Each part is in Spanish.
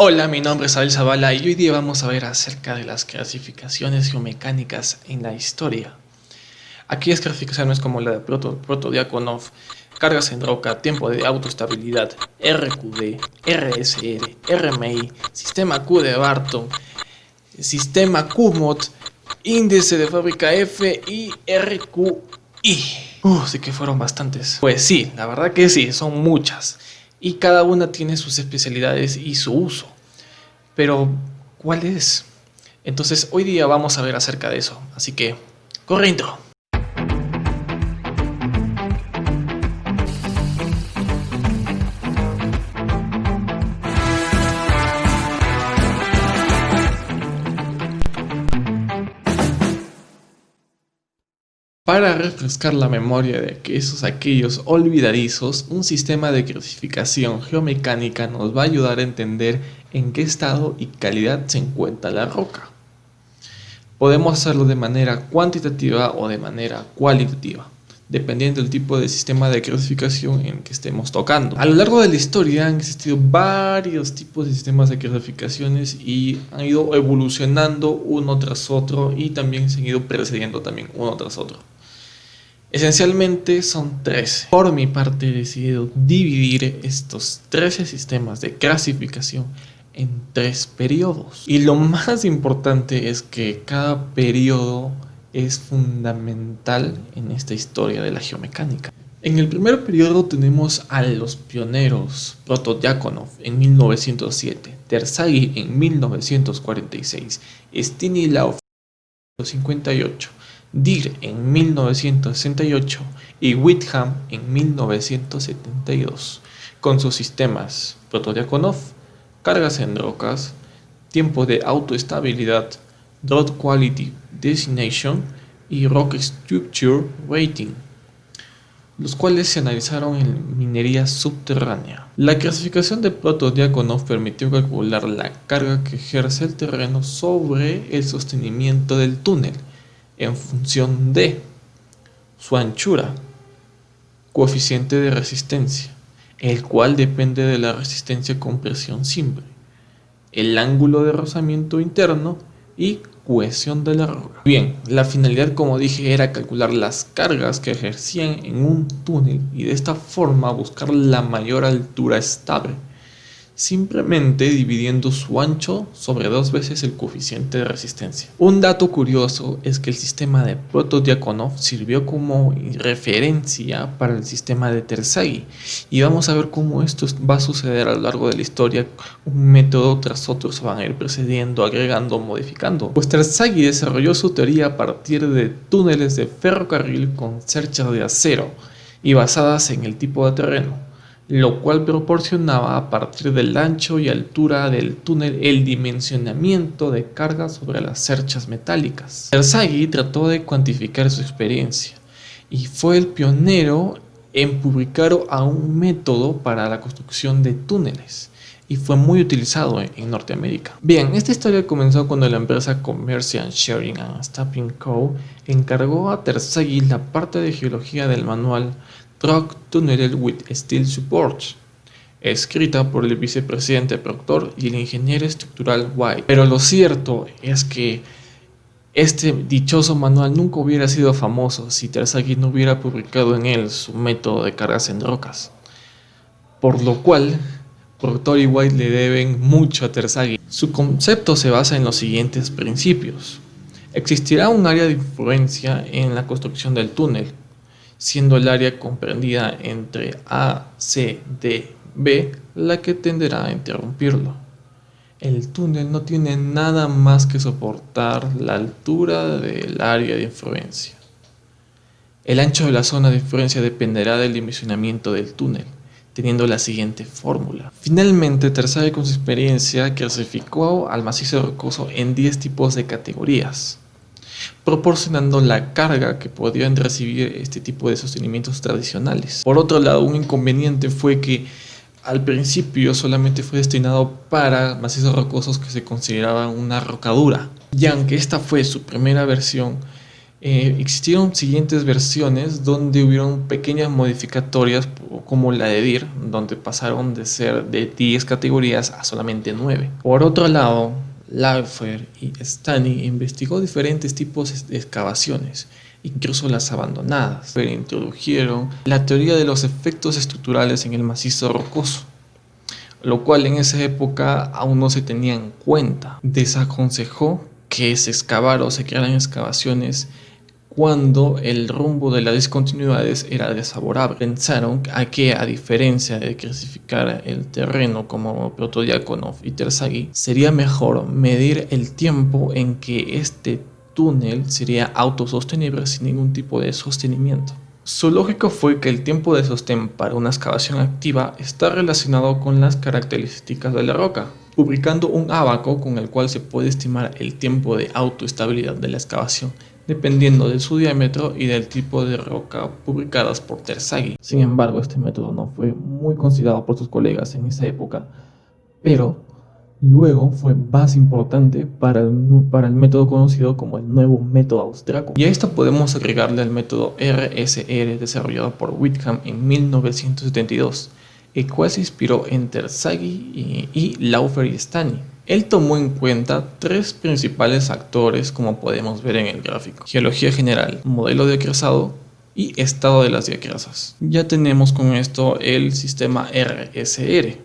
Hola, mi nombre es Abel Zavala y hoy día vamos a ver acerca de las clasificaciones geomecánicas en la historia. Aquellas clasificaciones como la de Proto-Diakonov, cargas en roca, tiempo de autoestabilidad, RQD, RSR, RMI, sistema Q de Barton, sistema QMOT, índice de fábrica F y RQI. Sí que fueron bastantes. Pues sí, la verdad que sí, son muchas. Y cada una tiene sus especialidades y su uso. Pero, ¿cuál es? Entonces, hoy día vamos a ver acerca de eso. Así que, corre intro. Para refrescar la memoria de aquellos olvidadizos, un sistema de clasificación geomecánica nos va a ayudar a entender en qué estado y calidad se encuentra la roca. Podemos hacerlo de manera cuantitativa o de manera cualitativa, dependiendo del tipo de sistema de clasificación en que estemos tocando. A lo largo de la historia han existido varios tipos de sistemas de clasificaciones y han ido evolucionando uno tras otro y también se han ido precediendo también uno tras otro. Esencialmente son 13. Por mi parte he decidido dividir estos 13 sistemas de clasificación en 3 periodos. Y lo más importante es que cada periodo es fundamental en esta historia de la geomecánica. En el primer periodo tenemos a los pioneros: Proto-Diakonov en 1907, Terzaghi en 1946, Stanislav en 1958, Dürr en 1968 y Whitham en 1972, con sus sistemas Proto-Diakonov, cargas en rocas, tiempo de autoestabilidad, Drought Quality Designation y Rock Structure Rating, los cuales se analizaron en minería subterránea. La clasificación de Proto-Diakonov permitió calcular la carga que ejerce el terreno sobre el sostenimiento del túnel en función de su anchura, coeficiente de resistencia, el cual depende de la resistencia con presión simple, el ángulo de rozamiento interno y cohesión de la roca. Bien, la finalidad, como dije, era calcular las cargas que ejercían en un túnel y de esta forma buscar la mayor altura estable, simplemente dividiendo su ancho sobre 2 veces el coeficiente de resistencia. Un dato curioso es que el sistema de Proto-Diakonov sirvió como referencia para el sistema de Terzaghi, y vamos a ver cómo esto va a suceder a lo largo de la historia. Un método tras otro se van a ir precediendo, agregando, modificando. Pues Terzaghi desarrolló su teoría a partir de túneles de ferrocarril con cerchas de acero y basadas en el tipo de terreno, lo cual proporcionaba a partir del ancho y altura del túnel el dimensionamiento de carga sobre las cerchas metálicas. Terzaghi trató de cuantificar su experiencia y fue el pionero en publicar a un método para la construcción de túneles, y fue muy utilizado en Norteamérica. Bien, esta historia comenzó cuando la empresa Commercial Sharing and Stamping Co. encargó a Terzaghi la parte de geología del manual Rock Tunnel with Steel Supports, escrita por el vicepresidente Proctor y el ingeniero estructural White. Pero lo cierto es que este dichoso manual nunca hubiera sido famoso si Terzaghi no hubiera publicado en él su método de cargas en rocas, por lo cual Proctor y White le deben mucho a Terzaghi. Su concepto se basa en los siguientes principios: existirá un área de influencia en la construcción del túnel, siendo el área comprendida entre A, C, D, B la que tenderá a interrumpirlo. El túnel no tiene nada más que soportar la altura del área de influencia. El ancho de la zona de influencia dependerá del dimensionamiento del túnel, teniendo la siguiente fórmula. Finalmente, Terzaghi, con su experiencia, clasificó al macizo rocoso en 10 tipos de categorías, proporcionando la carga que podrían recibir este tipo de sostenimientos tradicionales. Por otro lado, un inconveniente fue que al principio solamente fue destinado para macizos rocosos que se consideraban una rocadura, y aunque esta fue su primera versión, Existieron siguientes versiones donde hubieron pequeñas modificatorias como la de Deere, donde pasaron de ser de 10 categorías a solamente 9. Por otro lado, Laufer y Stanley investigó diferentes tipos de excavaciones, incluso las abandonadas, pero introdujeron la teoría de los efectos estructurales en el macizo rocoso, lo cual en esa época aún no se tenía en cuenta. Desaconsejó que se excavara o se crearan excavaciones cuando el rumbo de las discontinuidades era desfavorable. Pensaron que, a diferencia de clasificar el terreno como Protodiákono y Terzaghi, sería mejor medir el tiempo en que este túnel sería autosostenible sin ningún tipo de sostenimiento. Su lógica fue que el tiempo de sostén para una excavación activa está relacionado con las características de la roca, publicando un ábaco con el cual se puede estimar el tiempo de autoestabilidad de la excavación, dependiendo de su diámetro y del tipo de roca publicadas por Terzaghi. Sin embargo, este método no fue muy considerado por sus colegas en esa época, pero luego fue más importante para el método conocido como el nuevo método austriaco. Y a esto podemos agregarle el método RSR desarrollado por Whitham en 1972, el cual se inspiró en Terzaghi y Laufer y Stanley. Él tomó en cuenta tres principales factores, como podemos ver en el gráfico: geología general, modelo de acrazado y estado de las diacrazas. Ya tenemos con esto el sistema RSR.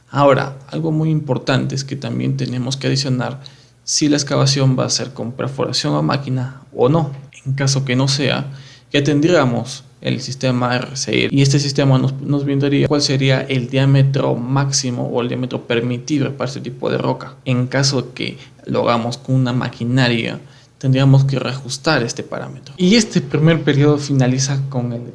Ahora, algo muy importante es que también tenemos que adicionar si la excavación va a ser con perforación a máquina o no. En caso que no sea, ya tendríamos el sistema RCR, y este sistema nos brindaría cuál sería el diámetro máximo o el diámetro permitido para este tipo de roca. En caso que lo hagamos con una maquinaria, tendríamos que reajustar este parámetro. Y este primer periodo finaliza con el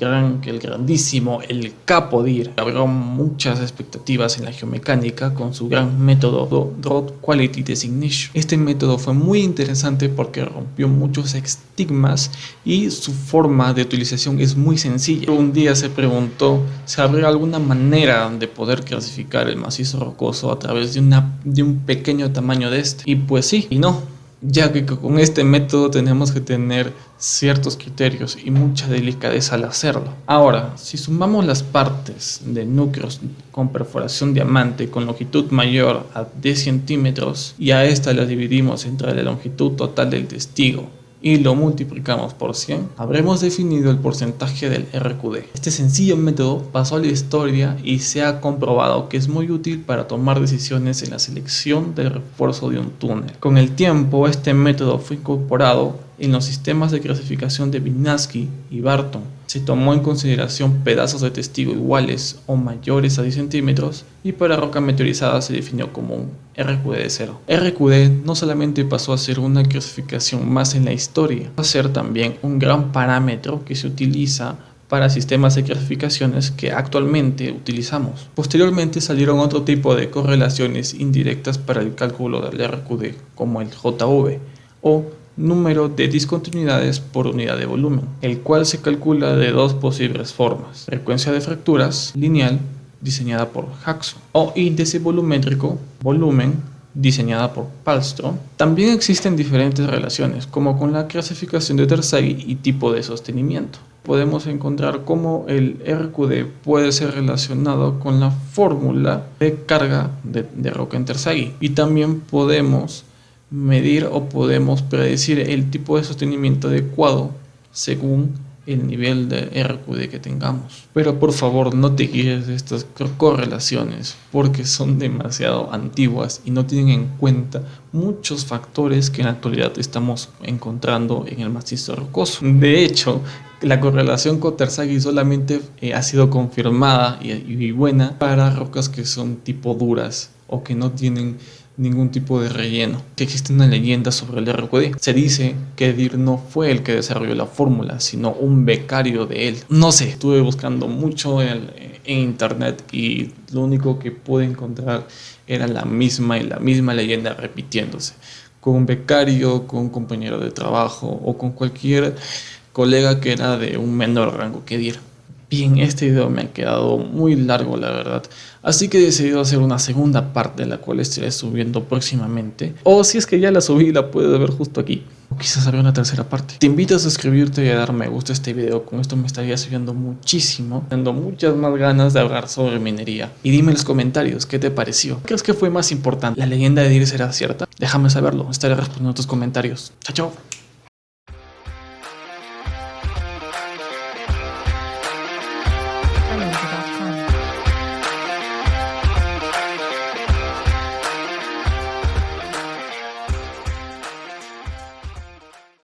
grandísimo, el capo Deere. Abrió muchas expectativas en la geomecánica con su gran método Road Quality Designation. Este método fue muy interesante porque rompió muchos estigmas y su forma de utilización es muy sencilla. Un día se preguntó si habría alguna manera de poder clasificar el macizo rocoso a través de un pequeño tamaño de este. Y pues sí y no, ya que con este método tenemos que tener ciertos criterios y mucha delicadeza al hacerlo. Ahora, si sumamos las partes de núcleos con perforación diamante con longitud mayor a 10 centímetros y a esta la dividimos entre la longitud total del testigo y lo multiplicamos por 100, habremos definido el porcentaje del RQD. Este sencillo método pasó a la historia y se ha comprobado que es muy útil para tomar decisiones en la selección del refuerzo de un túnel. Con el tiempo, este método fue incorporado en los sistemas de clasificación de Vinaski y Barton. Se tomó en consideración pedazos de testigo iguales o mayores a 10 centímetros y para roca meteorizada se definió como un RQD de 0. RQD no solamente pasó a ser una clasificación más en la historia, pasó a ser también un gran parámetro que se utiliza para sistemas de clasificaciones que actualmente utilizamos. Posteriormente salieron otro tipo de correlaciones indirectas para el cálculo del RQD, como el JV o número de discontinuidades por unidad de volumen, el cual se calcula de dos posibles formas: frecuencia de fracturas lineal, diseñada por Jackson, o índice volumétrico, volumen, diseñada por Palstrom. También existen diferentes relaciones, como con la clasificación de Terzaghi y tipo de sostenimiento. Podemos encontrar cómo el RQD puede ser relacionado con la fórmula de carga de roca en Terzaghi, y también podemos medir o podemos predecir el tipo de sostenimiento adecuado según el nivel de RQD que tengamos. Pero por favor, no te guíes de estas correlaciones porque son demasiado antiguas y no tienen en cuenta muchos factores que en la actualidad estamos encontrando en el macizo rocoso. De hecho, la correlación con Terzaghi solamente ha sido confirmada y buena para rocas que son tipo duras o que no tienen ningún tipo de relleno. Que existe una leyenda sobre el RQD. Se dice que Deere no fue el que desarrolló la fórmula, sino un becario de él. No sé, estuve buscando mucho en internet y lo único que pude encontrar era la misma leyenda repitiéndose, con un becario, con un compañero de trabajo o con cualquier colega que era de un menor rango que Deere. Bien, este video me ha quedado muy largo, la verdad, así que he decidido hacer una segunda parte, la cual estaré subiendo próximamente, o si es que ya la subí, la puedes ver justo aquí, o quizás haré una tercera parte. Te invito a suscribirte y a dar me gusta a este video, con esto me estarías ayudando muchísimo, dando muchas más ganas de hablar sobre minería. Y dime en los comentarios qué te pareció. ¿Crees que fue más importante? ¿La leyenda de Deer será cierta? Déjame saberlo, estaré respondiendo a tus comentarios. Chao, chao.